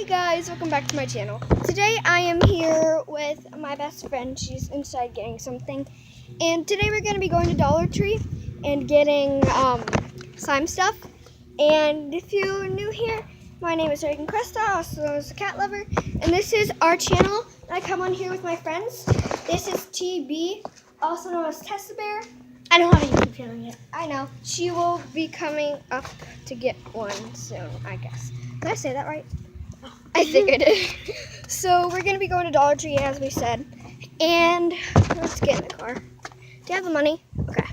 Hey guys, welcome back to my channel. Today I am here with my best friend. She's inside getting something. And today we're going to be going to Dollar Tree and getting slime stuff. And if you're new here, my name is Reagan Cresta, also known as the Cat Lover. And this is our channel. I come on here with my friends. This is TB, also known as Tessa Bear. I don't have a YouTube channel yet. I know. She will be coming up to get one soon, I guess. Did I say that right? I think I did. So we're going to be going to Dollar Tree, as we said. And let's get in the car. Do you have the money? Okay.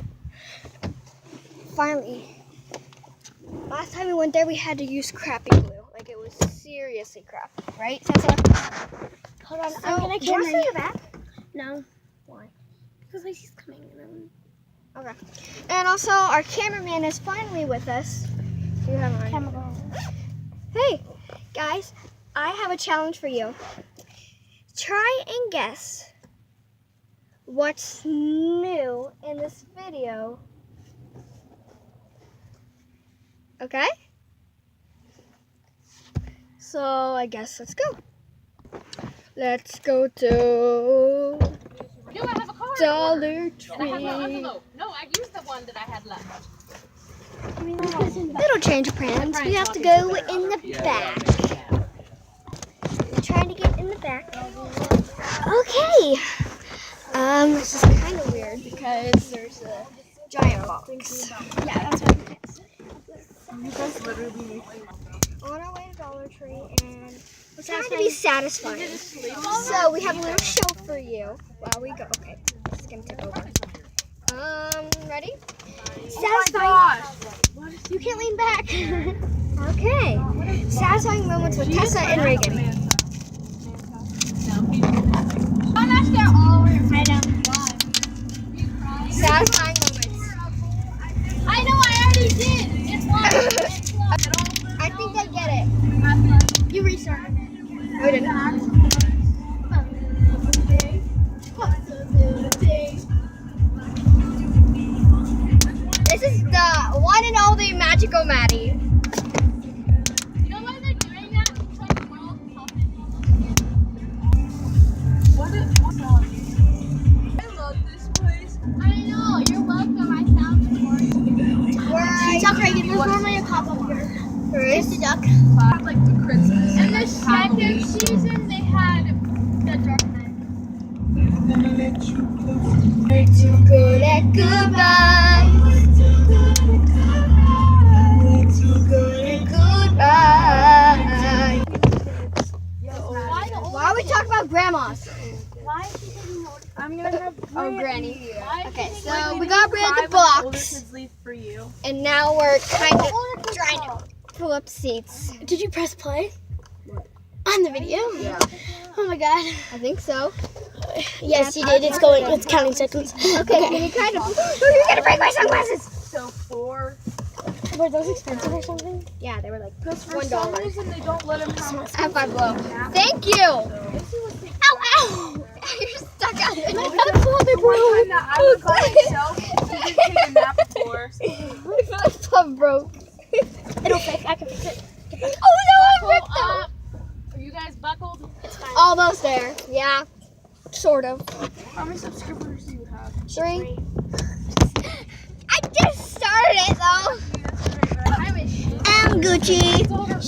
Finally. Last time we went there, we had to use crappy glue. Like, it was seriously crap. Right, Tessa? Hold on, So, I'm gonna do you want to stay in the back? No, Why? because Lacey's coming. Okay. And also, our cameraman is finally with us. Do you have mine? Camera. Hey, guys, I have a challenge for you. Try and guess what's new in this video. Okay? So, I guess let's go. Let's go to Do I have a card? Dollar Tree. I have no envelope. No, I used the one that I had left. Little change of plans. We have to go in the back. We're trying to get in the back. Okay. This is kind of weird because there's a giant box. Yeah, that's what it is. On our way to Dollar Tree, and we're trying to be satisfying. So we have a little show for you while we go. Okay, this is gonna take over. Ready? Satisfying. You can't lean back. Okay. Satisfying moments with Tessa and Reagan. I'm actually all over. I know. Satisfying moments. I know, I already did. It's one. I think I get it. You restarted. No, I didn't. This is the one and only Magical Maddie. You know why they're doing that? Because the world I love this place. I know. You're welcome. I found it for you. Duck Reagan, there's normally a cop up here. Just a duck. Like the Christmas. And the second season, they had the Dark Knight. We're too good at goodbye. We're too good at goodbye. Why are we talking about grandmas? Why is he taking more? I'm gonna have. Oh, Granny. Why Okay, did so we got rid of the box, for you. and now we're kind of trying to pull up seats. Did you press play? On the video? Yeah. Oh my god. I think so. Yes, you did. It's going. It's counting seconds. Okay, can you kind of? Oh, you're gonna break my sunglasses. So for Were those expensive or something? Yeah, they were like for some $1. reason they don't let him have Have five below. Thank you. Ow, ow! You're stuck out there. One time that I was by myself, he didn't take a nap before. My thumb broke. It'll fix. I can fix it. Oh no, I ripped them. Are you guys buckled? It's fine. Almost there. Yeah, sort of. How many subscribers do you have? 3. I just started it though. I'm Gucci.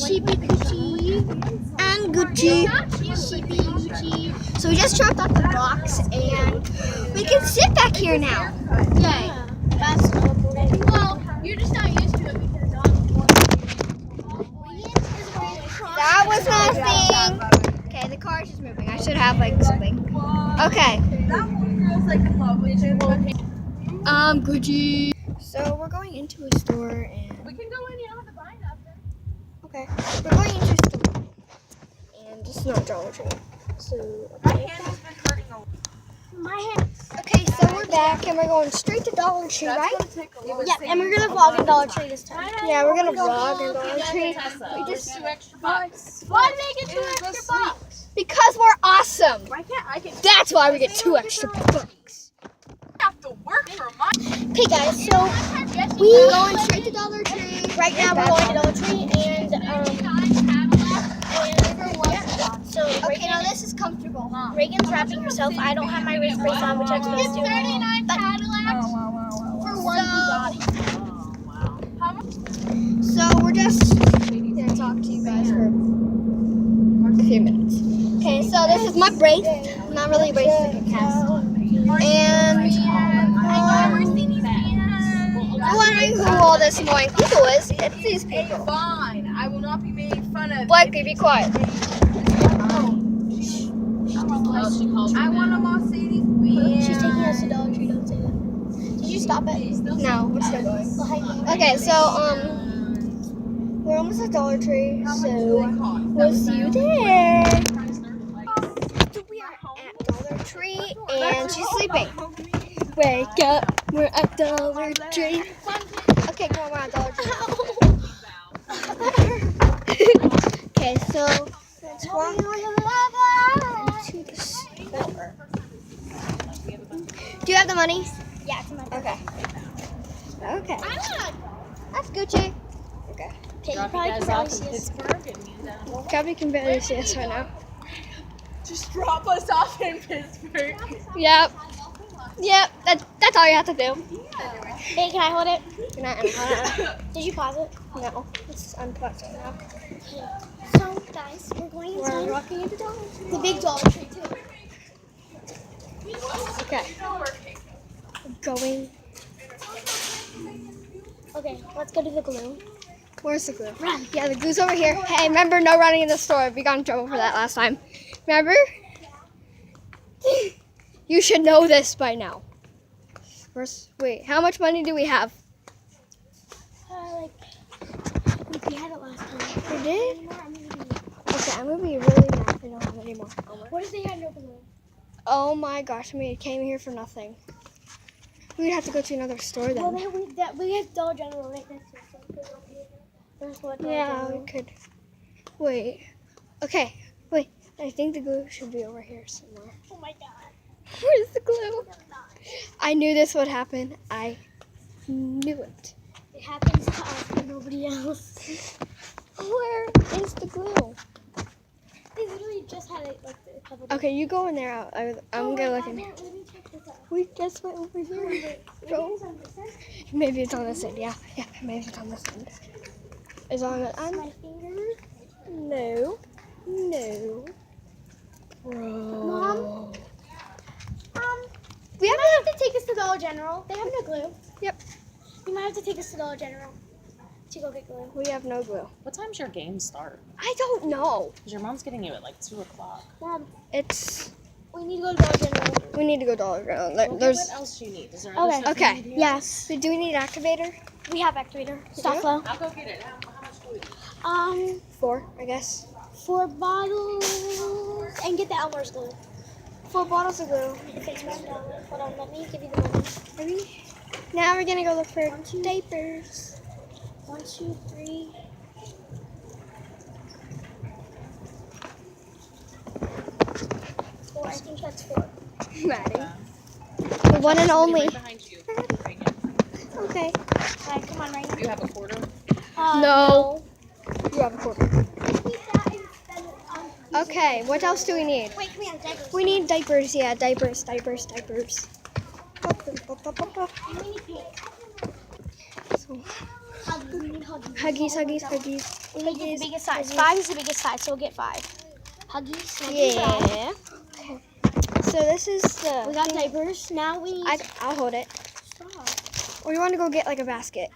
Sheepy Gucci. I'm Gucci. Sheepy Gucci. So we just dropped off the box and we can sit back here now. Yay. That's Well, you're just not used to it because That was nothing. Okay, the car is just moving. I should have like something. Okay. that one girl's like in love with him. Gucci. So we're going into a store and We can go in, you don't have to buy nothing. okay, we're going into a store and just not Dollar Tree. So My hand has been hurting a lot. my hand. okay, so we're back and we're going straight to Dollar Tree, right? Yep, and we're gonna vlog in Dollar Tree this time. Yeah, we're gonna vlog in Dollar Tree. We just 2 extra bucks. Why make it 2 extra bucks? Because we're awesome. Why can't I get That's why we get 2 extra bucks. have to work for my Okay, guys, so we're going straight to Dollar Tree. Right now we're going to Dollar Tree and comfortable. Reagan's wrapping herself. I don't have my wrist brace on, which I'm supposed to. 39 But- Cadillacs for one Bugatti. So we're just gonna talk to you guys for a few minutes. Okay, so this is my brace. Not really a brace, it's like a cast. And you're wondering who all this annoying people is. It's these people. Fine, I will not be made fun of. Blakely, be quiet. I want a Mercedes Benz. She's taking us to Dollar Tree. Don't say that. Did you stop it? No, we're still going. Okay, so we're almost at Dollar Tree, so we'll see you there. So we are at Dollar Tree, and she's sleeping. Wake up, we're at Dollar Tree. Okay, come on, we're at Dollar Tree. Okay, so let's walk to the store. Do you have the money? Yeah, it's in my Okay. Okay. That's Gucci. Okay. Okay, you probably can barely see us. Gabby can barely see us right now. Just drop us off in Pittsburgh. Yep. Yep. That's all you have to do. Hey, can I hold it? Good night. Did you pause it? No. It's unplugged right now. So, guys, we're going We're inside walking into Dollar Tree. the big Dollar Tree, too. Okay. Going. Okay, let's go to the glue. Where's the glue? Run. Yeah, the glue's over here. Hey, remember no running in the store. We got in trouble for that last time. Remember? You should know this by now. Wait, how much money do we have? We had it last time. We did? Okay, I'm gonna be really mad if we don't have any more. What if they had no glue? Oh my gosh, we came here for nothing. We'd have to go to another store Well, then. we had Dollar General right next to us. There's what Dollar Yeah, General. we could. Wait. Okay, wait. I think the glue should be over here somewhere. Oh my god. Where's the glue? I knew this would happen. I knew it. It happens to us, but nobody else. Where is the glue? They literally just had it like a couple days. Okay, you go in there. I'm gonna look in here. Let me check this out. We just went over here. Go. Maybe it's on this end. Yeah, maybe it's on this end. Is on the My end? finger. No. Bro. Mom? We You have might have to take us to Dollar General. They have no glue. Yep. You might have to take us to Dollar General to go get glue. We have no glue. What time's your game start? I don't know. Because your mom's getting you at like 2 o'clock. Mom, It's. we need to go to Dollar General. We need to go Dollar General. Okay, There's. what else do you need? Is there Okay. other stuff Okay. you need here? Yes. Do we need activator? We have activator. do? Stop flow. I'll go get it. How much do we need? 4, I guess. 4 bottles. And get the Elmer's glue. 4 bottles of glue. If it's $1. Hold on, let me give you the money. Maybe. Now we're gonna go look for diapers. 1, 2, 3. 4. I think that's 4. Maddie. The one and only. Right behind you. Reagan. Okay. Alright, come on, right now. You have a quarter? No. You have a quarter. Keep that and spend it on. Okay, what else do we need? Wait, come here, diapers. We need diapers, yeah, diapers. And we need paint. So, Huggies, we need huggies. huggies. We need the biggest size. 5 is the biggest size, so we'll get 5. Huggies, Huggies, 5. Yeah. Okay. So this is the. We got diapers. Now we need. I'll hold it. Stop. Or you want to go get like a basket?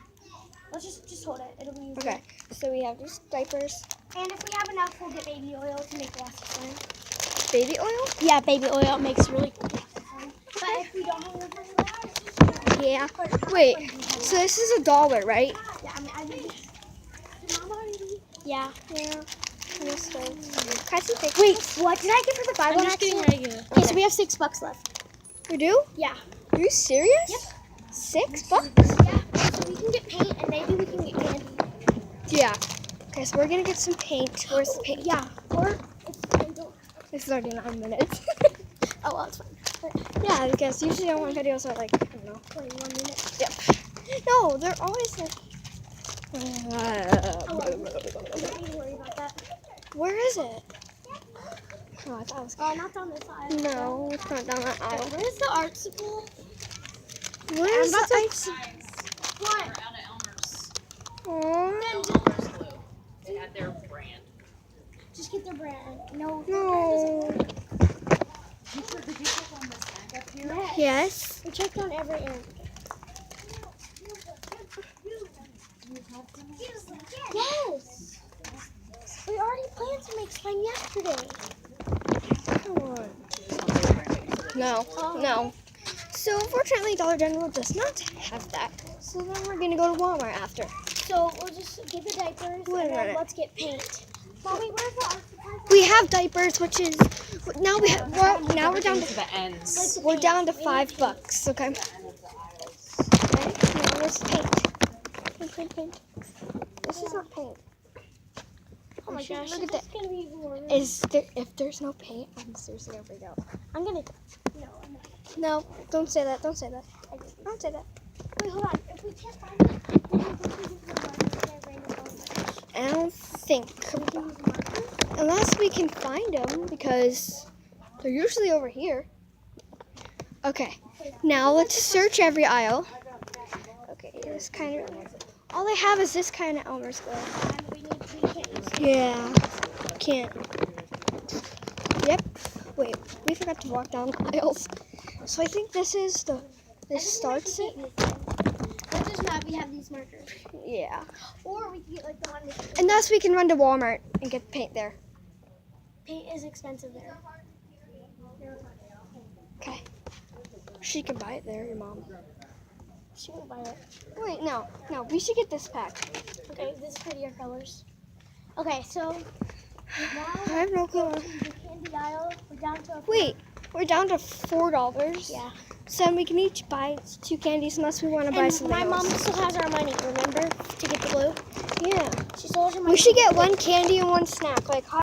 Let's just hold it. It'll be easier. Okay. So we have just diapers, And if we have enough, we'll get baby oil to make lots of fun. baby oil. Yeah, baby oil makes really cool. But if we don't have enough, Yeah. Wait. So this is $1, right? yeah, I mean, yeah. Yeah. Can I see pictures? Wait, what did I get for the 5 I'm one? just getting actually? ready. Okay, so we have $6 left. We do? Yeah. Are you serious? Yep. $6? Yeah. So we can get paint and maybe we can get candy. Yeah. Okay, so we're gonna get some paint. Where's the paint? Yeah. Or if I don't. This is already 9 minutes. Oh well, it's fine. But Yeah, because usually I want videos at like, I don't know. 21 minutes. Yep. No, they're always like. Oh, well, we don't need to worry about that. Where is it? Oh, I thought it was. Oh, not on this side. No, it's not down that aisle. Where's the art school? Where's the ice? What? Out of Elmer's. Aw, Elmer's glue. They had their brand. Just get the brand. No. no. Did you click on this tag up here? Yes. We checked on every end. Yes. We already planned to make slime yesterday. Come on. No, no. So unfortunately, Dollar General does not have that. So then we're gonna go to Walmart after. So we'll just get the diapers Wait a and then minute. let's get paint. Mommy, where's the art supplies? We have diapers, which is now we're down To to the ends. we're down to $5. Okay. Okay. Now let's paint. Paint. This is not paint. Oh my gosh, Look at this is gonna be even worse. If there's no paint, I'm seriously gonna freak out. I'm gonna. No, I'm not. No, don't say that. Don't say that. Don't say that. Wait, hold on. If we can't find it, we can use the markers. I don't think. Unless we can find them, because they're usually over here. Okay, now let's search every aisle. Okay, this kind of. All they have is this kind of Elmer's glue. We can't use it. Yeah, can't. Yep. Wait, we forgot to walk down the aisles. So I think this is the. This starts it. Let's just not. We have these markers. Yeah. Or we can get like the one with And thus we can run to Walmart and get paint there. paint is expensive there. Okay. She can buy it there, your mom. She won't buy it. Wait, no, we should get this pack. Okay, this is prettier colors. Okay, so I now have no clue. the candy aisle. We're down to a Wait, we're down to $4. Yeah. So then we can each buy 2 candies unless we want to buy And something my mom else. still has our money, remember? To get the glue. Yeah. She still has her money. We should get 1 candy and 1 snack, like hot